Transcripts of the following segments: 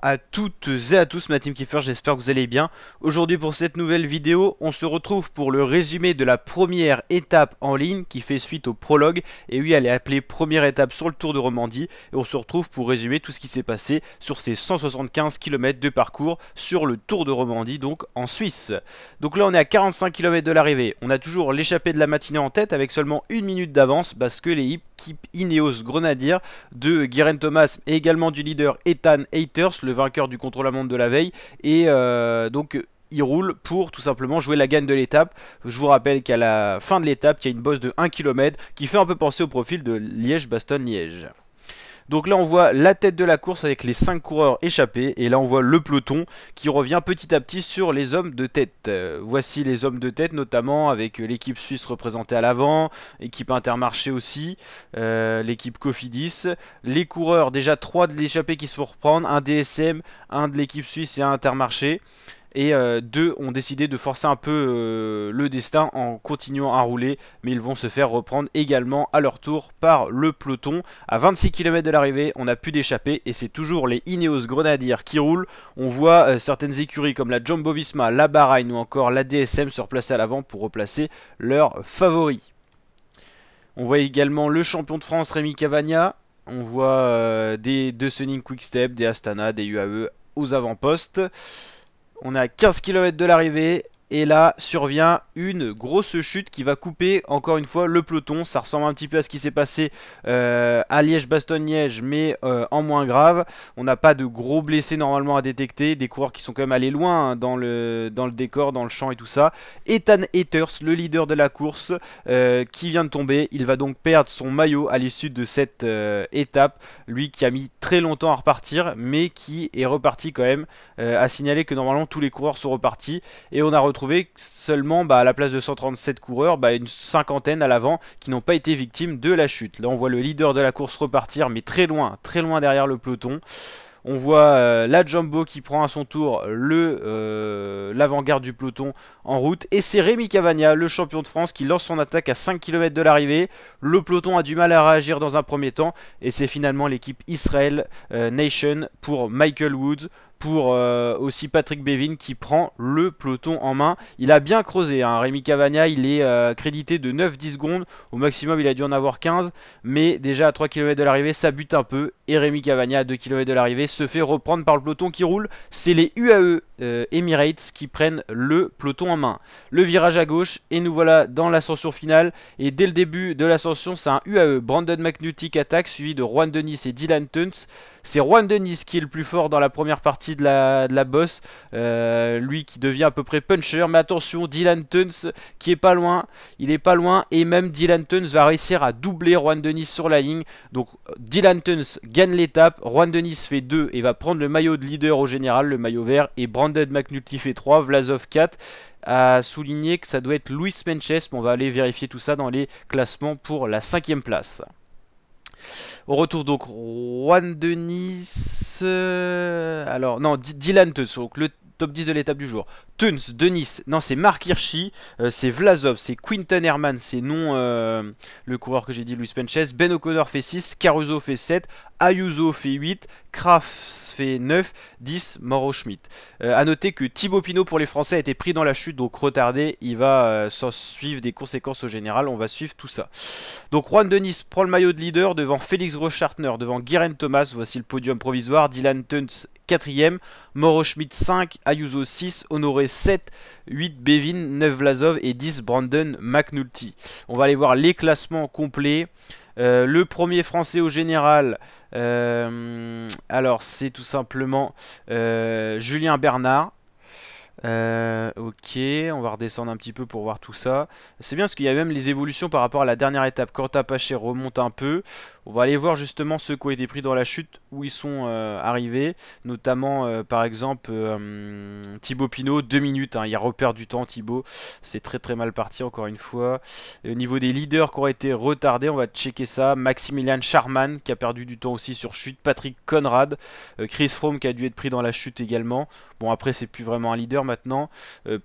à toutes et à tous ma team Kiefer, j'espère que vous allez bien. Aujourd'hui pour cette nouvelle vidéo, on se retrouve pour le résumé de la première étape en ligne qui fait suite au prologue. Et oui, elle est appelée première étape sur le Tour de Romandie. Et on se retrouve pour résumer tout ce qui s'est passé sur ces 175 km de parcours sur le Tour de Romandie, donc en Suisse. Donc là on est à 45 km de l'arrivée, on a toujours l'échappée de la matinée en tête avec seulement une minute d'avance parce que l'équipe Ineos Grenadier de Geraint Thomas et également du leader Ethan Hayters, le vainqueur du contre-la-montre de la veille, et donc il roule pour tout simplement jouer la gagne de l'étape. Je vous rappelle qu'à la fin de l'étape, il y a une bosse de 1 km qui fait un peu penser au profil de Liège-Bastogne-Liège. Donc là on voit la tête de la course avec les 5 coureurs échappés et là on voit le peloton qui revient petit à petit sur les hommes de tête. Voici les hommes de tête notamment avec l'équipe suisse représentée à l'avant, l'équipe Intermarché aussi, l'équipe Cofidis, les coureurs déjà 3 de l'échappée qui se font reprendre, un DSM, un de l'équipe suisse et un Intermarché. Et deux ont décidé de forcer un peu le destin en continuant à rouler, mais ils vont se faire reprendre également à leur tour par le peloton. À 26 km de l'arrivée, on n'a plus d'échappée et c'est toujours les Ineos Grenadiers qui roulent. On voit certaines écuries comme la Jumbo-Visma, la Bahreïn ou encore la DSM se replacer à l'avant pour replacer leurs favoris. On voit également le champion de France Rémi Cavagna. On voit des De Sunning Quick-Step, des Astana, des UAE aux avant-postes. On est à 15 km de l'arrivée et là survient une grosse chute qui va couper encore une fois le peloton. Ça ressemble un petit peu à ce qui s'est passé à Liège-Bastogne-Liège mais en moins grave. On n'a pas de gros blessés normalement à détecter. Des coureurs qui sont quand même allés loin hein, dans le décor, dans le champ et tout ça. Ethan Hayters, le leader de la course qui vient de tomber. Il va donc perdre son maillot à l'issue de cette étape. Lui qui a mis très longtemps à repartir mais qui est reparti quand même. À signaler que normalement tous les coureurs sont repartis et on a retrouvé seulement à la place de 137 coureurs une cinquantaine à l'avant qui n'ont pas été victimes de la chute. Là on voit le leader de la course repartir mais très loin derrière le peloton. On voit la Jumbo qui prend à son tour l'avant-garde du peloton en route. Et c'est Rémi Cavagna, le champion de France, qui lance son attaque à 5 km de l'arrivée. Le peloton a du mal à réagir dans un premier temps. Et c'est finalement l'équipe Israel Nation pour Michael Woods. Pour aussi Patrick Bevin qui prend le peloton en main. Il a bien creusé, hein. Rémi Cavagna, il est crédité de 9-10 secondes. Au maximum, il a dû en avoir 15. Mais déjà à 3 km de l'arrivée, ça bute un peu. Et Rémi Cavagna, à 2 km de l'arrivée, se fait reprendre par le peloton qui roule. C'est les UAE Emirates qui prennent le peloton en main. Le virage à gauche et nous voilà dans l'ascension finale. Et dès le début de l'ascension, c'est un UAE. Brandon McNulty qui attaque, suivi de Juan Denis et Dylan Tuns. C'est Juan Denis qui est le plus fort dans la première partie de la bosse. Lui qui devient à peu près puncher. Mais attention, Dylan Tuns qui est pas loin. Il est pas loin. Et même Dylan Tuns va réussir à doubler Juan Denis sur la ligne. Donc Dylan Tuns gagne l'étape. Juan Denis fait 2 et va prendre le maillot de leader au général, le maillot vert. Et Brandon McNulty fait 3. Vlasov 4. A souligné que ça doit être Luis Menches. Mais on va aller vérifier tout ça dans les classements pour la 5e place. On retrouve donc Juan Denis, alors non, Dylan Tuns, donc le top 10 de l'étape du jour. Tuns, Denis, non c'est Mark Hirschi, c'est Vlasov, c'est Quinton Herman, c'est non le coureur que j'ai dit, Luis Menches. Ben O'Connor fait 6, Caruso fait 7, Ayuso fait 8, Kraft fait 9, 10, Mauro Schmidt. A noter que Thibaut Pinot pour les Français a été pris dans la chute, donc retardé, il va s'en suivre des conséquences au général, on va suivre tout ça. Donc Juan Denis prend le maillot de leader devant Félix Großschartner, devant Geraint Thomas, voici le podium provisoire, Dylan Tuns 4ème, Mauro Schmidt 5, Ayuso 6, Honoré 7, 8 Bevin, 9 Vlasov et 10 Brandon McNulty. On va aller voir les classements complets. Le premier français au général, alors c'est tout simplement Julien Bernard. Ok, on va redescendre un petit peu pour voir tout ça. C'est bien parce qu'il y a même les évolutions par rapport à la dernière étape. Quand Apache remonte un peu, on va aller voir justement ceux qui ont été pris dans la chute, où ils sont arrivés. Notamment par exemple Thibaut Pinot, 2 minutes, hein, il repère du temps Thibaut. C'est très mal parti encore une fois. Et au niveau des leaders qui ont été retardés, on va checker ça. Maximilian Charman qui a perdu du temps aussi sur chute. Patrick Conrad, Chris Froome qui a dû être pris dans la chute également. Bon après c'est plus vraiment un leader maintenant.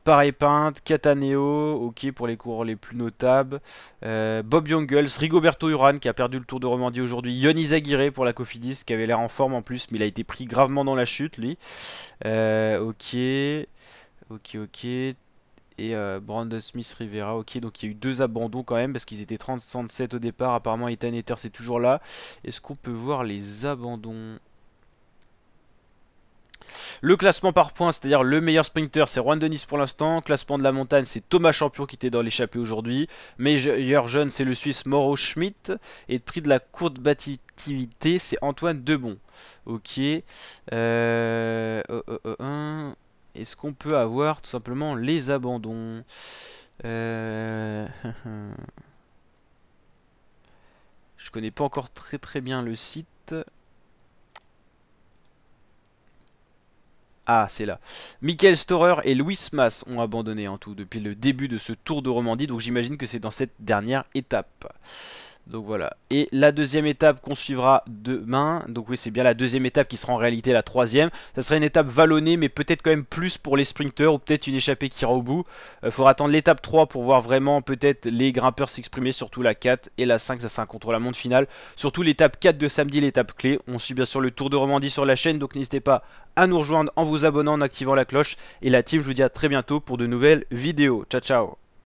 Paré-Pinte, Cataneo, ok pour les coureurs les plus notables. Bob Jungels, Rigoberto Urán qui a perdu le Tour de Romandie Romandie aujourd'hui. Yon Izagirre pour la Cofidis qui avait l'air en forme en plus, mais il a été pris gravement dans la chute lui. Ok. Ok. Et Brandon Smith Rivera, ok, donc il y a eu 2 abandons quand même parce qu'ils étaient 37 au départ. Apparemment Ethan Ether c'est toujours là. Est-ce qu'on peut voir les abandons? Le classement par points, c'est-à-dire le meilleur sprinter, c'est Juan Denis pour l'instant. Classement de la montagne, c'est Thomas Champion qui était dans l'échappée aujourd'hui. Meilleur jeune, c'est le Suisse Mauro Schmidt. Et prix de la courte battivité, c'est Antoine Debon. Ok. Est-ce qu'on peut avoir tout simplement les abandons? Je connais pas encore très bien le site. Ah, c'est là. Michael Storer et Louis Mas ont abandonné en tout depuis le début de ce Tour de Romandie. Donc j'imagine que c'est dans cette dernière étape. Donc voilà. Et la deuxième étape qu'on suivra demain. Donc oui, c'est bien la deuxième étape qui sera en réalité la troisième. Ça serait une étape vallonnée, mais peut-être quand même plus pour les sprinteurs ou peut-être une échappée qui ira au bout. Il faudra attendre l'étape 3 pour voir vraiment peut-être les grimpeurs s'exprimer, surtout la 4 et la 5. Ça sera un contre-la-montre finale. Surtout l'étape 4 de samedi, l'étape clé. On suit bien sûr le Tour de Romandie sur la chaîne. Donc n'hésitez pas à nous rejoindre en vous abonnant, en activant la cloche. Et la team, je vous dis à très bientôt pour de nouvelles vidéos. Ciao, ciao.